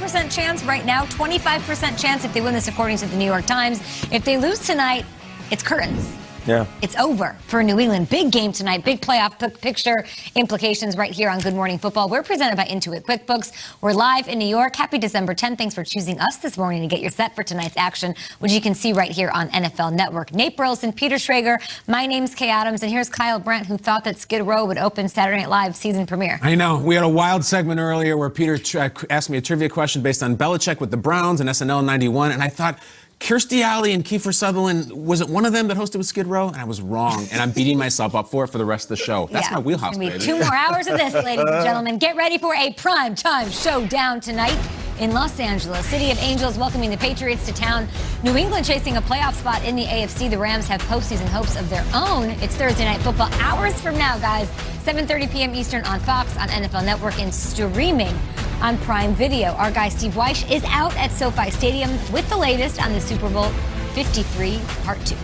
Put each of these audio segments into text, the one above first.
5% chance right now, 25% chance if they win this, according to the New York Times. If they lose tonight, it's curtains. Yeah. It's over for New England. Big game tonight. Big playoff picture implications right here on Good Morning Football. We're presented by Intuit QuickBooks. We're live in New York. Happy December 10th. Thanks for choosing us this morning to get your set for tonight's action, which you can see right here on NFL Network. Nate Burleson, Peter Schrager. My name's Kay Adams, and here's Kyle Brandt, who thought that Skid Row would open Saturday Night Live season premiere. I know. We had a wild segment earlier where Peter asked me a trivia question based on Belichick with the Browns and SNL in 91, and I thought, Kirstie Alley and Kiefer Sutherland, was it one of them that hosted with Skid Row? And I was wrong, and I'm beating myself up for it for the rest of the show. That's my wheelhouse, baby. 2 more hours of this, ladies and gentlemen. Get ready for a prime-time showdown tonight in Los Angeles. City of Angels welcoming the Patriots to town. New England chasing a playoff spot in the AFC. The Rams have postseason hopes of their own. It's Thursday Night Football hours from now, guys. 7:30 p.m. Eastern on Fox, on NFL Network, and streaming on Prime Video. Our guy Steve Wyche is out at SoFi Stadium with the latest on the Super Bowl 53 Part 2.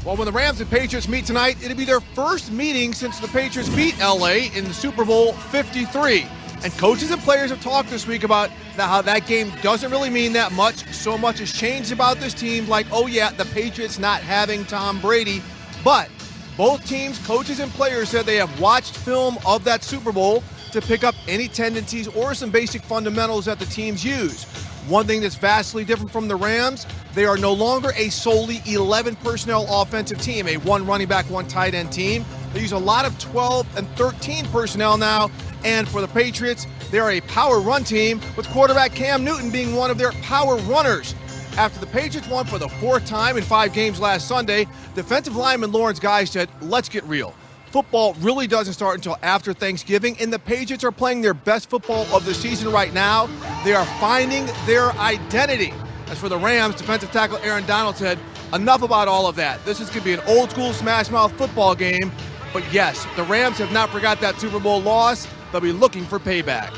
Well, when the Rams and Patriots meet tonight, it'll be their first meeting since the Patriots beat LA in the Super Bowl 53. And coaches and players have talked this week about how that game doesn't really mean that much. So much has changed about this team, like, oh yeah, the Patriots not having Tom Brady. But both teams, coaches and players, said they have watched film of that Super Bowl to pick up any tendencies or some basic fundamentals that the teams use. One thing that's vastly different from the Rams, they are no longer a solely 11 personnel offensive team, a 1 running back, 1 tight end team. They use a lot of 12 and 13 personnel now. And for the Patriots, they are a power run team, with quarterback Cam Newton being one of their power runners. After the Patriots won for the 4th time in 5 games last Sunday, defensive lineman Lawrence Guy said, let's get real. Football really doesn't start until after Thanksgiving, and the Patriots are playing their best football of the season right now. They are finding their identity. As for the Rams, defensive tackle Aaron Donald said, enough about all of that. This is going to be an old-school smash-mouth football game. But yes, the Rams have not forgot that Super Bowl loss. They'll be looking for payback.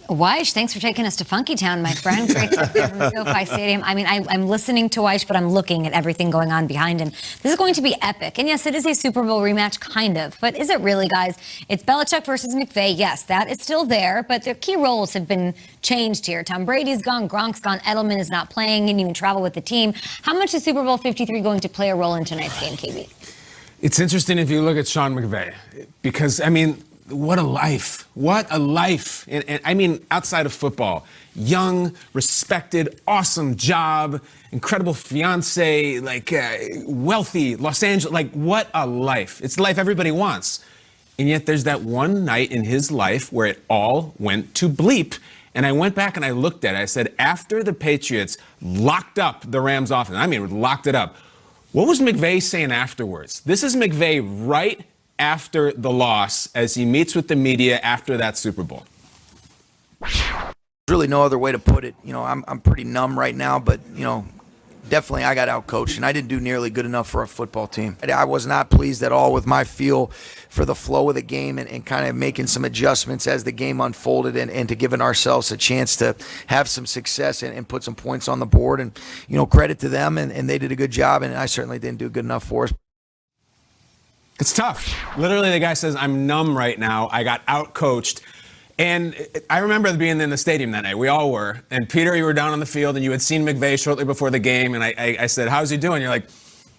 Wyche, thanks for taking us to Funky Town, my friend. Great to hear from SoFi Stadium. I mean, I'm listening to Wyche, but I'm looking at everything going on behind him. This is going to be epic. And yes, it is a Super Bowl rematch, kind of. But is it really, guys? It's Belichick versus McVay. Yes, that is still there, but their key roles have been changed here. Tom Brady's gone, Gronk's gone, Edelman is not playing, he didn't even travel with the team. How much is Super Bowl 53 going to play a role in tonight's game, KB? It's interesting if you look at Sean McVay, because, I mean, what a life. What a life. And I mean, outside of football, young, respected, awesome job, incredible fiance, like wealthy, Los Angeles, like what a life. It's the life everybody wants. And yet there's that one night in his life where it all went to bleep. And I went back and I looked at it. I said, after the Patriots locked up the Rams offense, I mean, locked it up, what was McVay saying afterwards? This is McVay right after the loss as he meets with the media after that Super Bowl. Really no other way to put it. You know, I'm pretty numb right now, but, you know, definitely I got outcoached, and I didn't do nearly good enough for a football team. I was not pleased at all with my feel for the flow of the game and kind of making some adjustments as the game unfolded and to giving ourselves a chance to have some success and put some points on the board. And, you know, credit to them, and they did a good job, and I certainly didn't do good enough for us. It's tough. Literally, the guy says, I'm numb right now. I got out-coached. And I remember being in the stadium that night. We all were. And Peter, you were down on the field, and you had seen McVay shortly before the game. And I said, how's he doing? You're like,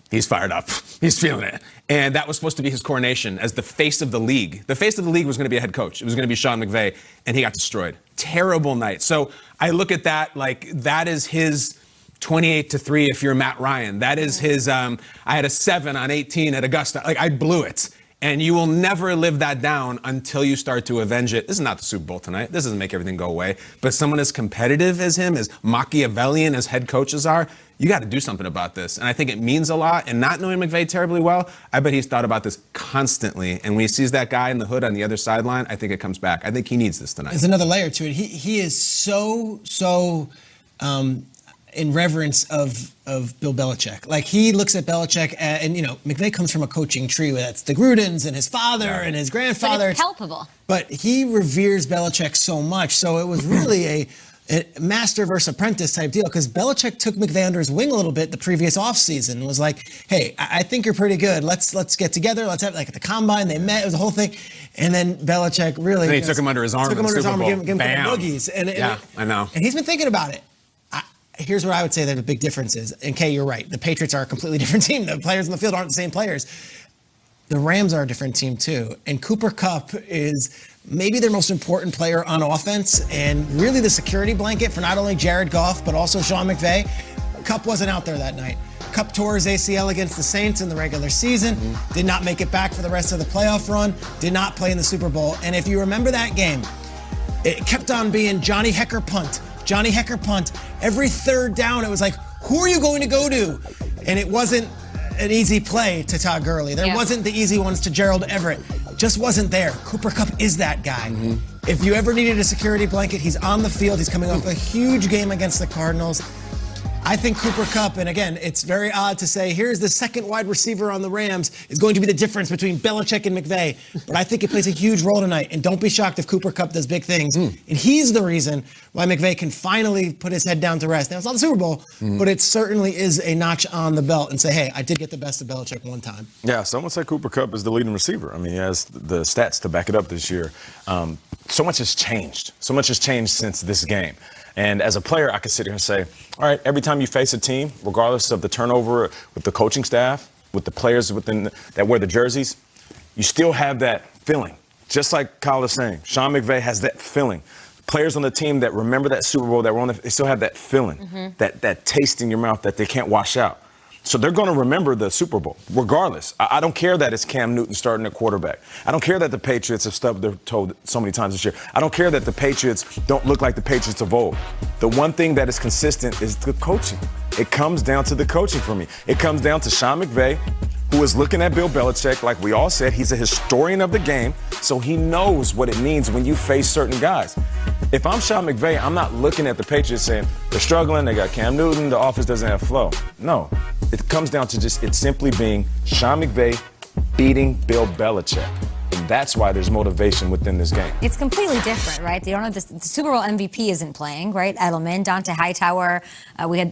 he's fired up. He's feeling it. And that was supposed to be his coronation as the face of the league. The face of the league was going to be a head coach. It was going to be Sean McVay. And he got destroyed. Terrible night. So I look at that like that is his 28-3 if you're Matt Ryan. That is his, I had a 7 on 18 at Augusta. Like, I blew it. And you will never live that down until you start to avenge it. This is not the Super Bowl tonight. This doesn't make everything go away. But someone as competitive as him, as Machiavellian as head coaches are, you got to do something about this. And I think it means a lot. And not knowing McVay terribly well, I bet he's thought about this constantly. And when he sees that guy in the hood on the other sideline, I think it comes back. I think he needs this tonight. There's another layer to it. He is so in reverence of Bill Belichick. Like, he looks at Belichick and, you know, McVay comes from a coaching tree where that's the Grudens and his father and his grandfather. But it's palpable. But he reveres Belichick so much. So it was really a master versus apprentice type deal, because Belichick took McVay under his wing a little bit the previous offseason and was like, hey, I think you're pretty good. Let's get together. Let's have, like, at the combine, they met. It was a whole thing. And then Belichick really... Then he took him under his arm. Took him under his arm and gave him boogies. I know. And he's been thinking about it. Here's what I would say that the big difference is. And Kay, you're right. The Patriots are a completely different team. The players in the field aren't the same players. The Rams are a different team too. And Cooper Kupp is maybe their most important player on offense and really the security blanket for not only Jared Goff, but also Sean McVay. Kupp wasn't out there that night. Kupp tore his ACL against the Saints in the regular season, did not make it back for the rest of the playoff run, did not play in the Super Bowl. And if you remember that game, it kept on being Johnny Hecker punt. Johnny Hecker punt. Every third down, it was like, who are you going to go to? And it wasn't an easy play to Todd Gurley. There wasn't the easy ones to Gerald Everett. Just wasn't there. Cooper Kupp is that guy. If you ever needed a security blanket, he's on the field. He's coming off a huge game against the Cardinals. I think Cooper Kupp, and again, it's very odd to say, here's the second wide receiver on the Rams, is going to be the difference between Belichick and McVay. But I think it plays a huge role tonight. And don't be shocked if Cooper Kupp does big things. And he's the reason why McVay can finally put his head down to rest. Now, it's not the Super Bowl, but it certainly is a notch on the belt and say, hey, I did get the best of Belichick one time. Yeah, someone say Cooper Kupp is the leading receiver. I mean, he has the stats to back it up this year. So much has changed. So much has changed since this game. And as a player, I could sit here and say, all right, every time you face a team, regardless of the turnover with the coaching staff, with the players that wear the jerseys, you still have that feeling. Just like Kyle is saying, Sean McVay has that feeling. Players on the team that remember that Super Bowl, that were on they still have that feeling, that taste in your mouth that they can't wash out. So they're going to remember the Super Bowl, regardless. I don't care that it's Cam Newton starting at quarterback. I don't care that the Patriots have stubbed their toe so many times this year. I don't care that the Patriots don't look like the Patriots of old. The one thing that is consistent is the coaching. It comes down to the coaching for me. It comes down to Sean McVay, who is looking at Bill Belichick. Like we all said, he's a historian of the game, so he knows what it means when you face certain guys. If I'm Sean McVay, I'm not looking at the Patriots saying they're struggling, they got Cam Newton, the offense doesn't have flow. No, it comes down to it simply being Sean McVay beating Bill Belichick. And that's why there's motivation within this game. It's completely different, right? They don't have the Super Bowl MVP isn't playing, right? Edelman, Dante Hightower,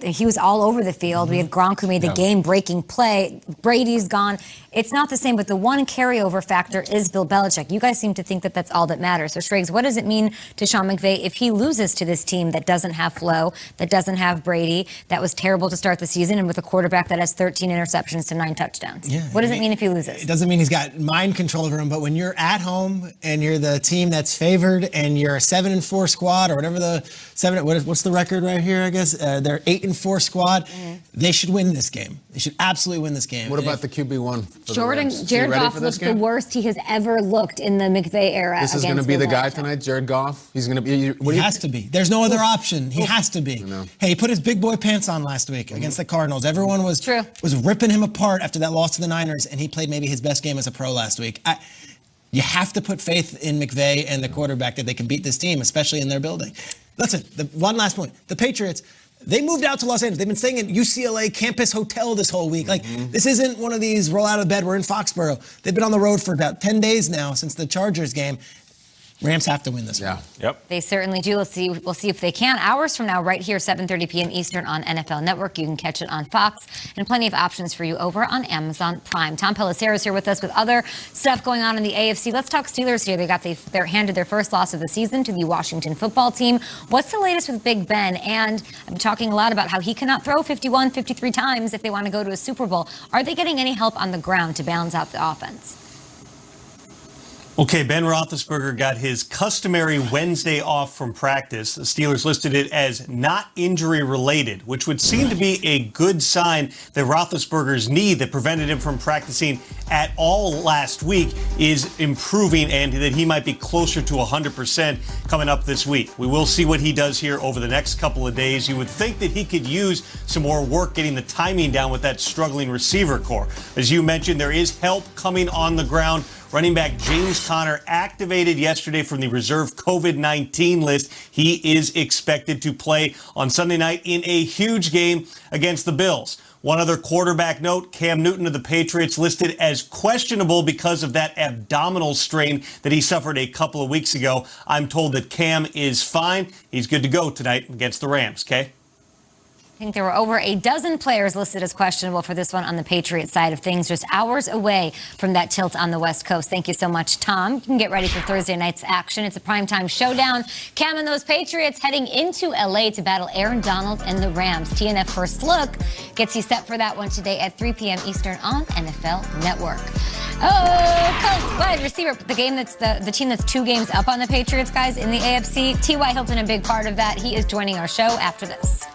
he was all over the field. We had Gronk who made the game-breaking play. Brady's gone. It's not the same, but the one carryover factor is Bill Belichick. You guys seem to think that that's all that matters. So, Schrager, what does it mean to Sean McVay if he loses to this team that doesn't have Flo, that doesn't have Brady, that was terrible to start the season, and with a quarterback that has 13 interceptions to 9 touchdowns? Yeah, what does it mean if he loses? It doesn't mean he's got mind control over him, but when you're at home and you're the team that's favored and you're a 7-4 squad or whatever what's the record right here, I guess? They're 8-4 squad. They should win this game. They should absolutely win this game. What about the QB1? Jared Goff looks the worst he has ever looked in the McVay era. This is going to be the guy tonight, Jared Goff? He's going to be... He has to be. There's no other option. He has to be. Hey, he put his big boy pants on last week against the Cardinals. Everyone was ripping him apart after that loss to the Niners, and he played maybe his best game as a pro last week. You have to put faith in McVay and the quarterback that they can beat this team, especially in their building. Listen, one last point. The Patriots, they moved out to Los Angeles. They've been staying in UCLA campus hotel this whole week. Like, this isn't one of these roll out of bed, we're in Foxborough. They've been on the road for about 10 days now since the Chargers game. Rams have to win this one. Yep. They certainly do. We'll see if they can. Hours from now, right here, 7:30 p.m. Eastern on NFL Network. You can catch it on Fox, and plenty of options for you over on Amazon Prime. Tom Pelissero is here with us with other stuff going on in the AFC. Let's talk Steelers here. They're handed their first loss of the season to the Washington football team. What's the latest with Big Ben? And I'm talking a lot about how he cannot throw 51, 53 times if they want to go to a Super Bowl. Are they getting any help on the ground to balance out the offense? Okay, Ben Roethlisberger got his customary Wednesday off from practice. The Steelers listed it as not injury-related, which would seem to be a good sign that Roethlisberger's knee that prevented him from practicing at all last week is improving and that he might be closer to 100% coming up this week. We will see what he does here over the next couple of days. You would think that he could use some more work getting the timing down with that struggling receiver core. As you mentioned, there is help coming on the ground. Running back James Conner activated yesterday from the reserve COVID-19 list. He is expected to play on Sunday night in a huge game against the Bills. One other quarterback note, Cam Newton of the Patriots listed as questionable because of that abdominal strain that he suffered a couple of weeks ago. I'm told that Cam is fine. He's good to go tonight against the Rams, okay? I think there were over a dozen players listed as questionable for this one on the Patriots side of things, just hours away from that tilt on the West Coast. Thank you so much, Tom. You can get ready for Thursday night's action. It's a primetime showdown. Cam and those Patriots heading into L.A. to battle Aaron Donald and the Rams. TNF First Look gets you set for that one today at 3 p.m. Eastern on NFL Network. Oh, Colts wide receiver, the team that's 2 games up on the Patriots, guys, in the AFC. T.Y. Hilton, a big part of that. He is joining our show after this.